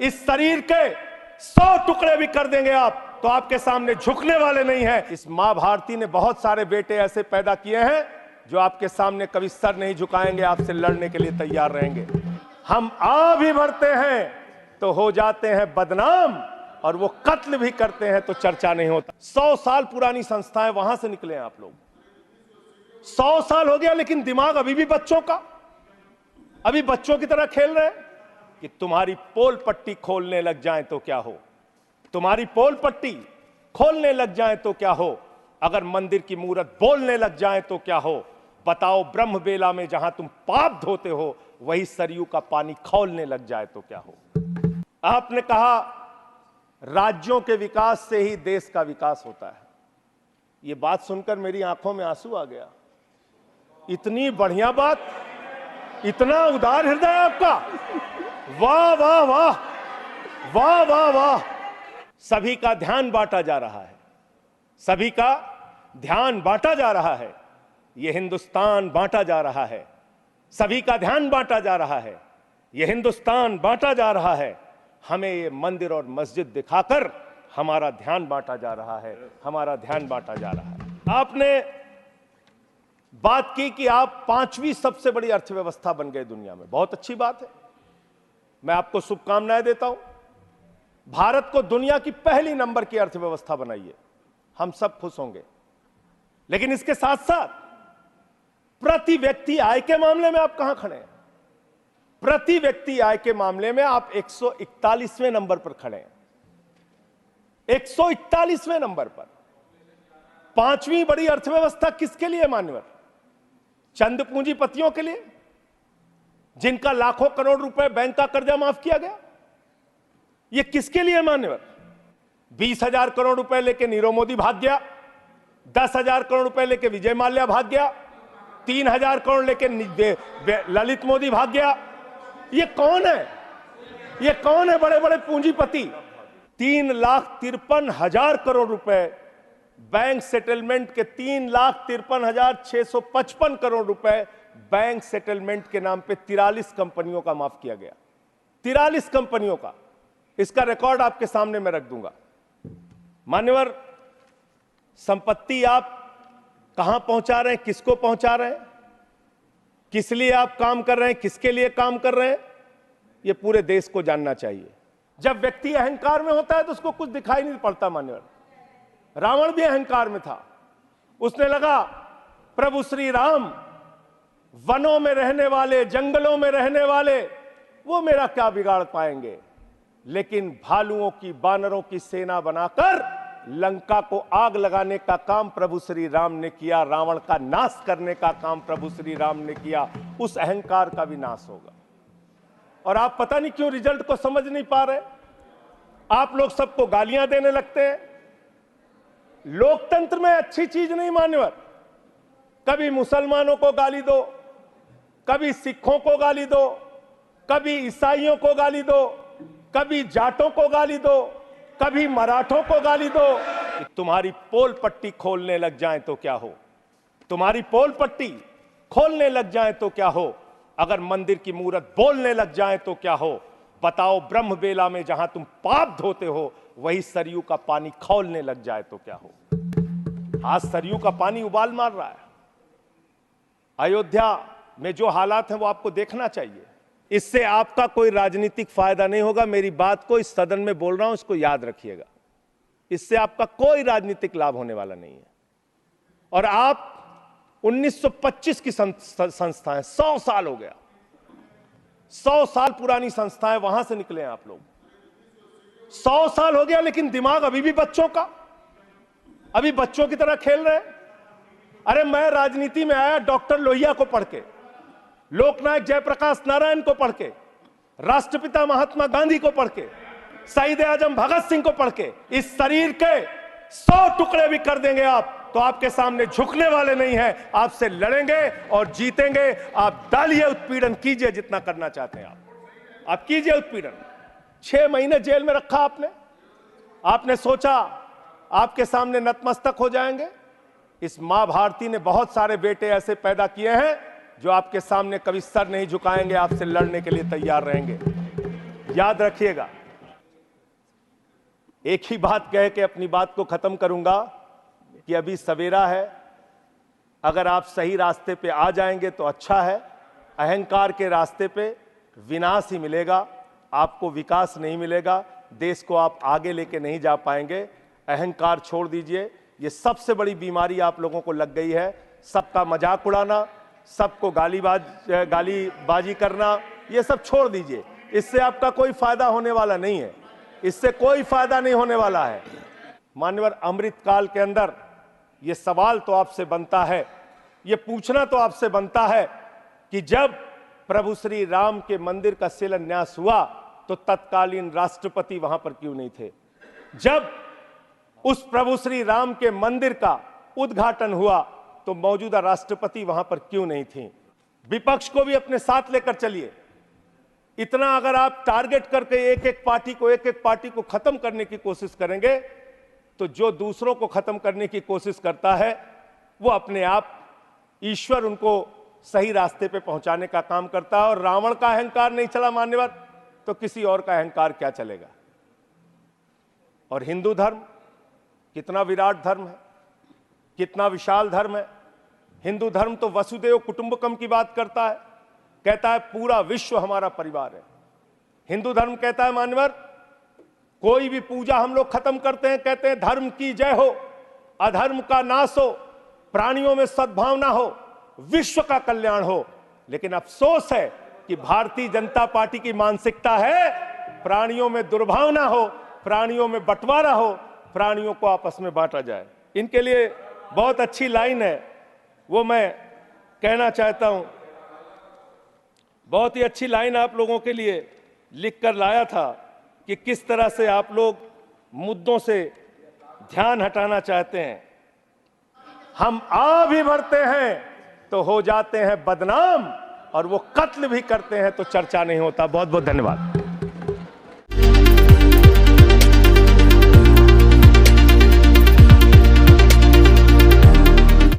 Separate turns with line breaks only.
इस शरीर के 100 टुकड़े भी कर देंगे आप तो आपके सामने झुकने वाले नहीं हैं। इस मां भारती ने बहुत सारे बेटे ऐसे पैदा किए हैं जो आपके सामने कभी सर नहीं झुकाएंगे, आपसे लड़ने के लिए तैयार रहेंगे। हम आ भी भरते हैं तो हो जाते हैं बदनाम, और वो कत्ल भी करते हैं तो चर्चा नहीं होता। 100 साल पुरानी संस्थाएं, वहां से निकले हैं आप लोग। 100 साल हो गया, लेकिन दिमाग अभी भी बच्चों का, अभी बच्चों की तरह खेल रहे हैं। कि तुम्हारी पोल पट्टी खोलने लग जाए तो क्या हो, तुम्हारी पोल पट्टी खोलने लग जाए तो क्या हो, अगर मंदिर की मूरत बोलने लग जाए तो क्या हो, बताओ ब्रह्म बेला में जहां तुम पाप धोते हो वही सरयू का पानी खौलने लग जाए तो क्या हो। आपने कहा राज्यों के विकास से ही देश का विकास होता है। यह बात सुनकर मेरी आंखों में आंसू आ गया। इतनी बढ़िया बात, इतना उदार हृदय आपका, वाह वाह वाह वाह वाह वाह। सभी का ध्यान बांटा जा रहा है, सभी का ध्यान बांटा जा रहा है, यह हिंदुस्तान बांटा जा रहा है, सभी का ध्यान बांटा जा रहा है, यह हिंदुस्तान बांटा जा रहा है। हमें ये मंदिर और मस्जिद दिखाकर हमारा ध्यान बांटा जा रहा है, हमारा ध्यान बांटा जा रहा है। आपने बात की कि आप 5वीं सबसे बड़ी अर्थव्यवस्था बन गए दुनिया में, बहुत अच्छी बात है, मैं आपको शुभकामनाएं देता हूं। भारत को दुनिया की पहली नंबर की अर्थव्यवस्था बनाइए, हम सब खुश होंगे। लेकिन इसके साथ साथ प्रति व्यक्ति आय के मामले में आप कहां खड़े हैं? प्रति व्यक्ति आय के मामले में आप 141वें नंबर पर खड़े हैं, 141वें नंबर पर। 5वीं बड़ी अर्थव्यवस्था किसके लिए मान्यवर? चंद पूंजीपतियों के लिए, जिनका लाखों करोड़ रुपए बैंक का कर्जा माफ किया गया। यह किसके लिए मान्यवर? 20,000 करोड़ रुपए लेके नीरव मोदी भाग गया, 10,000 करोड़ रुपए लेके विजय माल्या भाग गया, 3,000 करोड़ लेके ललित मोदी भाग गया। ये कौन है? ये कौन है बड़े बड़े पूंजीपति? 3,53,000 करोड़ रुपए बैंक सेटलमेंट के, 3,53,655 करोड़ रुपए बैंक सेटलमेंट के नाम पे 43 कंपनियों का माफ किया गया। 43 कंपनियों का, इसका रिकॉर्ड आपके सामने मैं रख दूंगा। मान्यवर, संपत्ति आप कहां पहुंचा रहे हैं, किसको पहुंचा रहे हैं, किस लिए आप काम कर रहे हैं, किसके लिए काम कर रहे हैं, यह पूरे देश को जानना चाहिए। जब व्यक्ति अहंकार में होता है तो उसको कुछ दिखाई नहीं पड़ता। मान्यवर, रावण भी अहंकार में था, उसने लगा प्रभु श्री राम वनों में रहने वाले, जंगलों में रहने वाले, वो मेरा क्या बिगाड़ पाएंगे। लेकिन भालुओं की, बानरों की सेना बनाकर लंका को आग लगाने का काम प्रभु श्री राम ने किया, रावण का नाश करने का काम प्रभु श्री राम ने किया। उस अहंकार का भी नाश होगा। और आप पता नहीं क्यों रिजल्ट को समझ नहीं पा रहे। आप लोग सबको गालियां देने लगते हैं। लोकतंत्र में अच्छी चीज नहीं मान्यवर। कभी मुसलमानों को गाली दो, कभी सिखों को गाली दो, कभी ईसाइयों को गाली दो, कभी जाटों को गाली दो, कभी मराठों को गाली दो। कि तुम्हारी पोल पट्टी खोलने लग जाए तो क्या हो, तुम्हारी पोल पट्टी खोलने लग जाए तो क्या हो, अगर मंदिर की मूरत बोलने लग जाए तो क्या हो, बताओ ब्रह्म बेला में जहां तुम पाप धोते हो वही सरयू का पानी खौलने लग जाए तो क्या हो। आज सरयू का पानी उबाल मार रहा है। अयोध्या में जो हालात हैं वो आपको देखना चाहिए। इससे आपका कोई राजनीतिक फायदा नहीं होगा। मेरी बात को इस सदन में बोल रहा हूं, इसको याद रखिएगा। इससे आपका कोई राजनीतिक लाभ होने वाला नहीं है। और आप 1925 की संस्थाएं, 100 साल हो गया, 100 साल पुरानी संस्थाएं, वहां से निकले हैं आप लोग। 100 साल हो गया, लेकिन दिमाग अभी भी बच्चों का, अभी बच्चों की तरह खेल रहे हैं। अरे मैं राजनीति में आया डॉक्टर लोहिया को पढ़ के, लोकनायक जयप्रकाश नारायण को पढ़ के, राष्ट्रपिता महात्मा गांधी को पढ़ के, शहीद आजम भगत सिंह को पढ़ के। इस शरीर के 100 टुकड़े भी कर देंगे आप तो आपके सामने झुकने वाले नहीं हैं, आपसे लड़ेंगे और जीतेंगे। आप डालिए, उत्पीड़न कीजिए, जितना करना चाहते हैं आप कीजिए उत्पीड़न। 6 महीने जेल में रखा आपने सोचा आपके सामने नतमस्तक हो जाएंगे। इस मां भारती ने बहुत सारे बेटे ऐसे पैदा किए हैं जो आपके सामने कभी सर नहीं झुकाएंगे, आपसे लड़ने के लिए तैयार रहेंगे। याद रखिएगा। एक ही बात कह के अपनी बात को खत्म करूंगा कि अभी सवेरा है। अगर आप सही रास्ते पे आ जाएंगे तो अच्छा है। अहंकार के रास्ते पे विनाश ही मिलेगा, आपको विकास नहीं मिलेगा, देश को आप आगे लेके नहीं जा पाएंगे। अहंकार छोड़ दीजिए, ये सबसे बड़ी बीमारी आप लोगों को लग गई है। सबका मजाक उड़ाना, सबको गालीबाजी करना, ये सब छोड़ दीजिए। इससे आपका कोई फायदा होने वाला नहीं है, इससे कोई फायदा नहीं होने वाला है। मान्यवर, अमृत काल के अंदर ये सवाल तो आपसे बनता है, ये पूछना तो आपसे बनता है कि जब प्रभु श्री राम के मंदिर का शिलान्यास हुआ तो तत्कालीन राष्ट्रपति वहां पर क्यों नहीं थे? जब उस प्रभु श्री राम के मंदिर का उद्घाटन हुआ तो मौजूदा राष्ट्रपति वहां पर क्यों नहीं थी? विपक्ष को भी अपने साथ लेकर चलिए। इतना अगर आप टारगेट करके एक एक पार्टी को खत्म करने की कोशिश करेंगे तो जो दूसरों को खत्म करने की कोशिश करता है वो अपने आप ईश्वर उनको सही रास्ते पे पहुंचाने का काम करता है। और रावण का अहंकार नहीं चला मान्यवर, तो किसी और का अहंकार क्या चलेगा? और हिंदू धर्म कितना विराट धर्म है, कितना विशाल धर्म है। हिंदू धर्म तो वसुदेव कुटुंबकम की बात करता है, कहता है पूरा विश्व हमारा परिवार है। हिंदू धर्म कहता है मान्यवर, कोई भी पूजा हम लोग खत्म करते हैं, कहते हैं धर्म की जय हो, अधर्म का नाश हो, प्राणियों में सद्भावना हो, विश्व का कल्याण हो। लेकिन अफसोस है कि भारतीय जनता पार्टी की मानसिकता है प्राणियों में दुर्भावना हो, प्राणियों में बंटवारा हो, प्राणियों को आपस में बांटा जाए। इनके लिए बहुत अच्छी लाइन है, वो मैं कहना चाहता हूं। बहुत ही अच्छी लाइन आप लोगों के लिए लिख कर लाया था कि किस तरह से आप लोग मुद्दों से ध्यान हटाना चाहते हैं। हम आ भी भरते हैं तो हो जाते हैं बदनाम, और वो कत्ल भी करते हैं तो चर्चा नहीं होता। बहुत बहुत धन्यवाद।